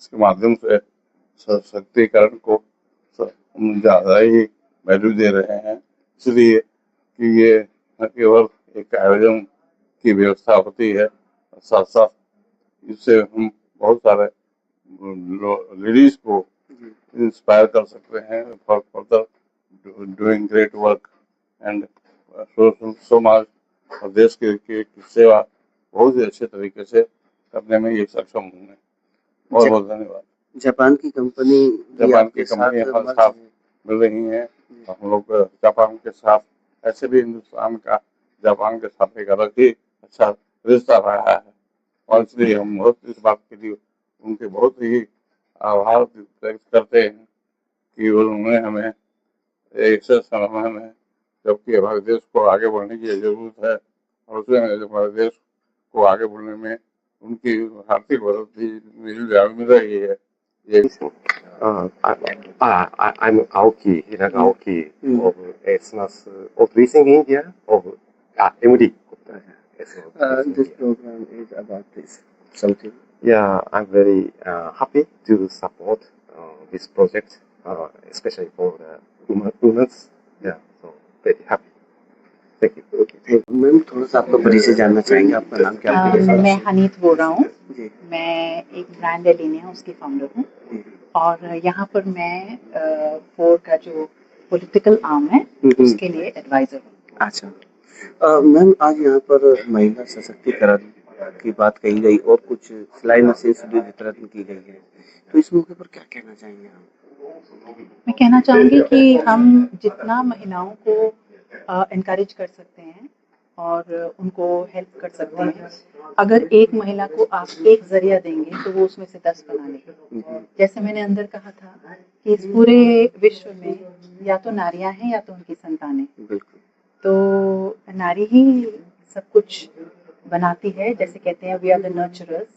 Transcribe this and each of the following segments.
इसके माध्यम से सशक्तिकरण को हम ज़्यादा ही वैल्यू दे रहे हैं, इसलिए कि ये न केवल एक आयोजन की व्यवस्था होती है, साथ साथ इससे हम बहुत सारे लेडीज को इंस्पायर कर सकते हैं for further doing great work and समाज और देश की सेवा बहुत ही अच्छे तरीके से करने में ये सक्षम होंगे। बहुत बहुत धन्यवाद। जापान की कंपनी हमारे साथ मिल रही हैं, हम लोग जापान के साथ ऐसे भी हिंदुस्तान का जापान के साथ एक अलग ही अच्छा रिश्ता रहा है और इसलिए हम बहुत इस बात के लिए उनके बहुत ही आभार व्यक्त करते हैं कि उन्होंने हमें ऐसे समय में, जबकि हमारे देश को आगे बढ़ने की जरूरत है और उसमें हमारे देश को आगे बढ़ने में उनकी आर्थिक मदद भी मिल रही है। I'm Aoki, Hiraga Aoki of ESNAS of Racing India of MD. This program is about this something. Yeah, I'm very happy to support this project, especially for the women. Yeah, so very happy. Thank you. Ma'am थोड़ा सा आपका परिचय जानना चाहेंगे, आपका नाम क्या है? मैं हनीत बोल रहा हूँ। मैं एक ब्रांड एलिनिया उसकी फाउंडर हूँ और यहाँ पर मैं फोर्ड का जो पॉलिटिकल आर्म है उसके लिए एडवाइजर हूँ। अच्छा मैम, आज यहाँ पर महिला सशक्तिकरण की बात कही गई और कुछ सिलाई मशीन भी वितरण की गई है, तो इस मौके पर क्या कहना चाहेंगे आप? मैं कहना चाहूँगी कि हम जितना महिलाओं को एनकरेज कर सकते हैं और उनको हेल्प कर सकते हैं, अगर एक महिला को आप एक जरिया देंगे तो वो उसमें से 10 बना लेगी। जैसे मैंने अंदर कहा था कि इस पूरे विश्व में या तो नारियां हैं या तो उनकी संतानें, तो नारी ही सब कुछ बनाती है। जैसे कहते हैं वी आर द नर्चरर्स।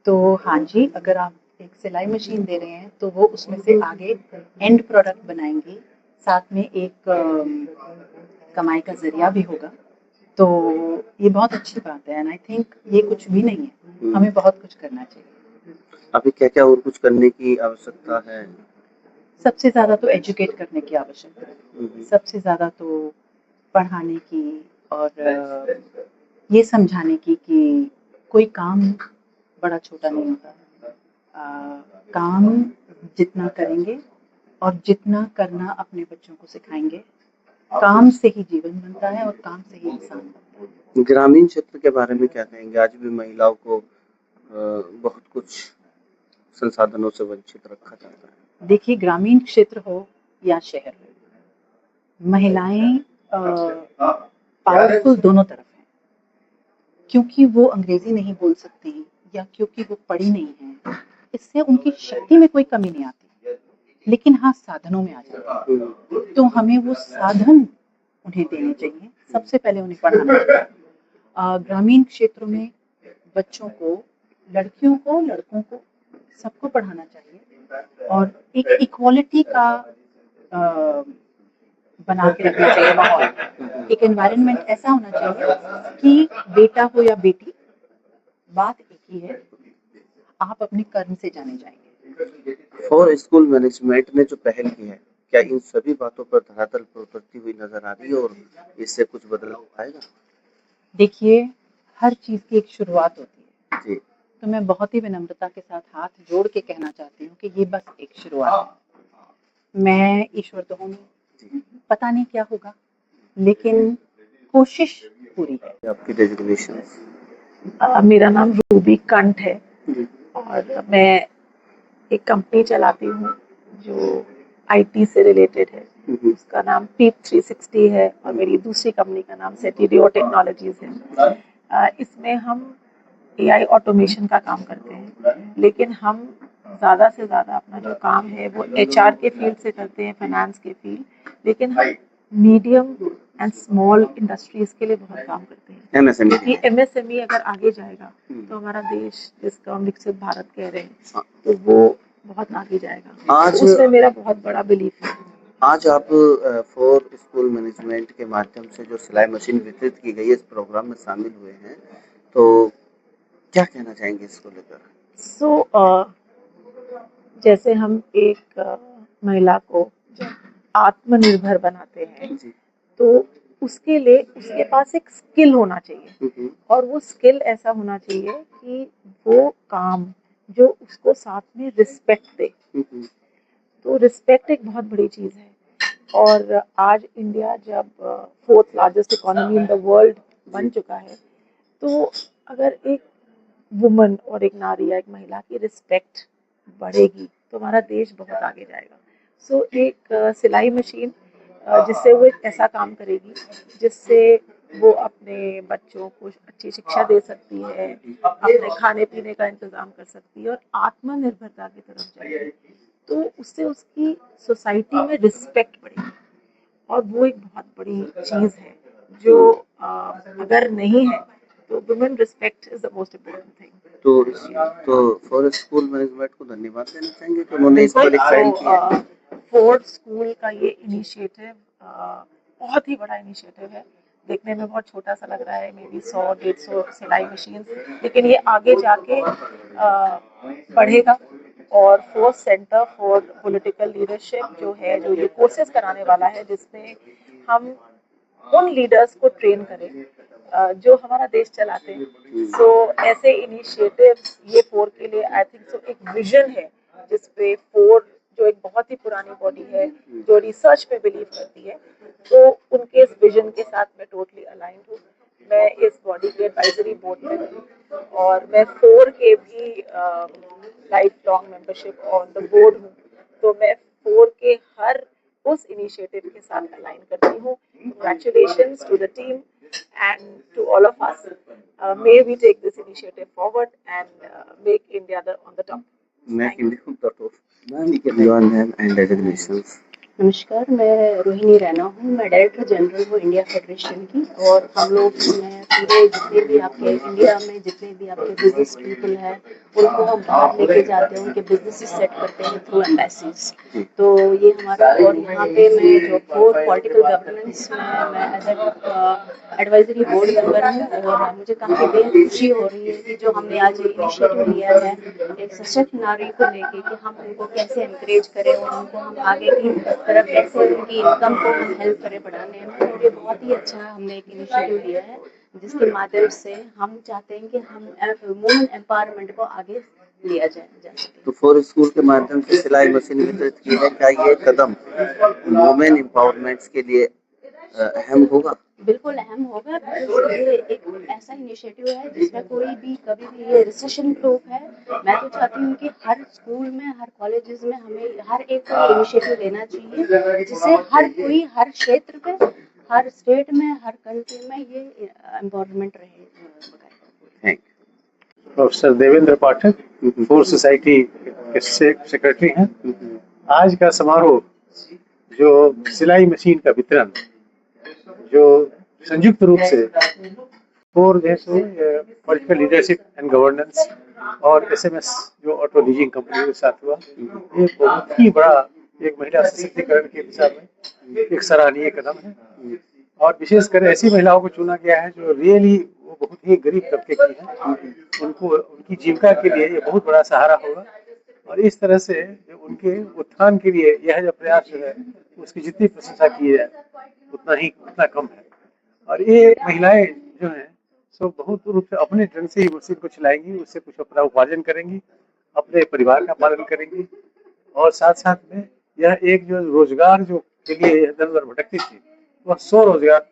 तो हाँ जी, अगर आप एक सिलाई मशीन दे रहे हैं तो वो उसमें से आगे एंड प्रोडक्ट बनाएंगी, साथ में एक कमाई का जरिया भी होगा, तो ये बहुत अच्छी बात है। एंड आई थिंक ये कुछ भी नहीं है, हमें बहुत कुछ करना चाहिए। अभी क्या क्या और कुछ करने की आवश्यकता है? सबसे ज़्यादा तो एजुकेट करने की आवश्यकता है, सबसे ज़्यादा तो पढ़ाने की और ये समझाने की कि कोई काम बड़ा छोटा नहीं होता। काम जितना करेंगे और जितना करना अपने बच्चों को सिखाएंगे, काम से ही जीवन बनता है और काम से ही इंसान बनता है। ग्रामीण क्षेत्र के बारे में क्या कहेंगे? आज भी महिलाओं को बहुत कुछ संसाधनों से वंचित रखा जाता है। देखिए, ग्रामीण क्षेत्र हो या शहर हो, महिलाएं पावरफुल दोनों तरफ हैं, क्योंकि वो अंग्रेजी नहीं बोल सकती या क्योंकि वो पढ़ी नहीं है, इससे उनकी शक्ति में कोई कमी नहीं आती, लेकिन हाँ साधनों में आ जाती है। तो हमें वो साधन उन्हें देने चाहिए, सबसे पहले उन्हें पढ़ाना चाहिए। ग्रामीण क्षेत्रों में बच्चों को, लड़कियों को, लड़कों को, सबको पढ़ाना चाहिए और एक इक्वालिटी का बना के रखना चाहिए माहौल। एक एनवायरनमेंट ऐसा होना चाहिए कि बेटा हो या बेटी, बात एक ही है, आप अपने कर्म से जाने जाएंगे। फॉर स्कूल मैनेजमेंट ने जो पहल की है, क्या इन सभी बातों पर धरातल पर उतरती हुई नजर आ रही है और इससे कुछ बदलाव आएगा? देखिए, हर चीज की एक शुरुआत होती है जी। तो मैं बहुत ही विनम्रता के साथ हाथ जोड़ के कहना चाहती हूँ कि ये बस एक शुरुआत है। मैं ईश्वर तो हूँ नहीं, पता नहीं क्या होगा, लेकिन कोशिश पूरी है। आपकी डेजिग्नेशन? मेरा नाम रूबी कंठ है और मैं एक कंपनी चलाती हूँ जो आईटी से रिलेटेड है। उसका नाम पीप 360 है और मेरी दूसरी कंपनी का नाम सेटिडियो टेक्नोलॉजीज है। इसमें हम एआई ऑटोमेशन का काम करते हैं, लेकिन हम ज़्यादा से ज़्यादा अपना जो काम है वो एचआर के फील्ड से करते हैं, फाइनेंस के फील्ड, लेकिन हम मीडियम एंड स्मॉल इंडस्ट्रीज के लिए बहुत काम करते हैं। क्योंकि एमएसएमई अगर आगे जाएगा तो हमारा देश, जिसका हम विकसित भारत कह रहे हैं, तो वो बहुत आगे जाएगा। आज उसमें मेरा बहुत बड़ा बिलीफ है। आज आप फॉर स्कूल मैनेजमेंट के माध्यम से जो सिलाई मशीन वितरित की गई है, इस प्रोग्राम में शामिल हुए हैं, तो क्या कहना चाहेंगे इसको लेकर? जैसे हम एक महिला को जब आत्मनिर्भर बनाते हैं जी। तो उसके लिए उसके पास एक स्किल होना चाहिए, हम्म, और वो स्किल ऐसा होना चाहिए कि वो काम जो उसको साथ में रिस्पेक्ट दे। हम्म, तो रिस्पेक्ट एक बहुत बड़ी चीज़ है, और आज इंडिया जब 4th largest economy in the world बन चुका है, तो अगर एक वुमन और एक नारी या एक महिला की रिस्पेक्ट बढ़ेगी तो हमारा देश बहुत आगे जाएगा। सो एक सिलाई मशीन जिससे वो एक ऐसा काम करेगी जिससे वो अपने बच्चों को अच्छी शिक्षा दे सकती है, अपने खाने पीने का इंतजाम कर सकती है और आत्मनिर्भरता की तरफ जाएगी, तो उससे उसकी सोसाइटी में रिस्पेक्ट बढ़ेगी। और वो एक बहुत बड़ी चीज़ है जो अगर नहीं है तो women respect is the most important thing. तो फॉरेस्ट स्कूल मैनेजमेंट को धन्यवाद देना चाहेंगे कि उन्होंने इस पर एक साइन किया। फोर्ड स्कूल का ये इनिशिएटिव बहुत ही बड़ा इनिशिएटिव है। देखने में बहुत छोटा सा लग रहा है, मे बी 100-150 सिलाई मशीन, लेकिन ये आगे जाके बढ़ेगा। और fourth centre for political leadership जो है, जो ये कोर्सेज कराने वाला है, जिसमें हम उन लीडर्स को ट्रेन करें जो हमारा देश चलाते हैं। सो ऐसे इनिशिएटिव्स ये फोर के लिए आई थिंक सो एक विजन है, जिसपे फोर जो एक बहुत ही पुरानी बॉडी है जो रिसर्च पे बिलीव करती है, तो उनके इस विजन के साथ मैं टोटली अलाइंड हूँ। मैं इस बॉडी के एडवाइजरी बोर्ड में हूँ और मैं फोर के भी life long membership on the board हूँ। तो मैं फोर के हर उस इनिशिएटिव के साथ अलाइन करती हूँ। Congratulations to the team and to all of us. May we take this initiative forward and make India on the top. and designations. नमस्कार, मैं रोहिणी रैना हूँ। मैं डायरेक्टर जनरल हूँ इंडिया फेडरेशन की, और हम लोग मैं पूरे जितने भी आपके इंडिया में जितने भी आपके बिजनेस पीपल हैं उनको हम बाहर लेके जाते हैं, उनके बिजनेस सेट करते हैं थ्रू एम्बेसीज। तो ये हमारा, और यहाँ पे मैं जो फोर पॉलिटिकल गवर्नेंस में मैं एज एडवाइजरी बोर्ड मेंबर हूँ, और मुझे काफ़ी बेहद खुशी हो रही है कि जो हमने आज इनिशिएटिव लिया है एक सशक्त नारी को लेके कि हम उनको कैसे एनकरेज करें और उनको हम आगे की तरफ कैसे उनकी इनकम को हम हेल्प करें बढ़ाने में। और ये बहुत ही अच्छा हमने एक इनिशिएटिव लिया है, जिसके माध्यम से हम चाहते हैं कि हम वुमेन एम्पावरमेंट को आगे लिया जा सके। तो फॉरेस्ट स्कूल के माध्यम से सिलाई मशीन वितरित की है, क्या ये कदम वुमेन एम्पावरमेंट के लिए अहम होगा? बिल्कुल अहम होगा। ये एक ऐसा इनिशिएटिव है जिसमें कोई भी कभी भी ये रिसेशन प्रूफ है। मैं तो चाहती हूँ कि हर स्कूल में, हर कॉलेजेस में हमें हर एक को इनिशिएटिव लेना चाहिए, जिससे हर कोई हर क्षेत्र पे, हर स्टेट में, हर कंट्री में ये एम्पावरमेंट रहे। थैंक प्रोफेसर देवेंद्र पाठक, फोर सोसाइटी के सेक्रेटरी हैं। आज का समारोह जो सिलाई मशीन का वितरण जो संयुक्त रूप से फोर जैसे पॉलिटिकल लीडरशिप एंड गवर्नेंस और एसएमएस जो ऑटो लीजिंग कंपनी के साथ हुआ, ये बहुत ही बड़ा एक महिला सशक्तिकरण के दिशा में एक सराहनीय कदम है। और विशेषकर ऐसी महिलाओं को चुना गया है जो रियली वो बहुत ही गरीब तबके की है, उनको उनकी जीविका के लिए ये बहुत बड़ा सहारा होगा। और इस तरह से उनके उत्थान के लिए यह जो प्रयास जो है उसकी जितनी प्रशंसा की है उतना कम है। और ये महिलाएं जो हैं सो बहुत रूप से अपने ढंग से ही मशीन को चलाएंगी, उससे कुछ अपना उपार्जन करेंगी, अपने परिवार का पालन करेंगी, और साथ साथ में यह एक जो रोजगार जो के लिए यह दर दर भटकती थी वह स्वरोजगार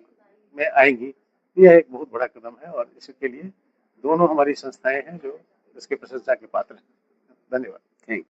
में आएंगी। यह एक बहुत बड़ा कदम है और इसके लिए दोनों हमारी संस्थाएं हैं जो इसके प्रशंसा के पात्र हैं। धन्यवाद।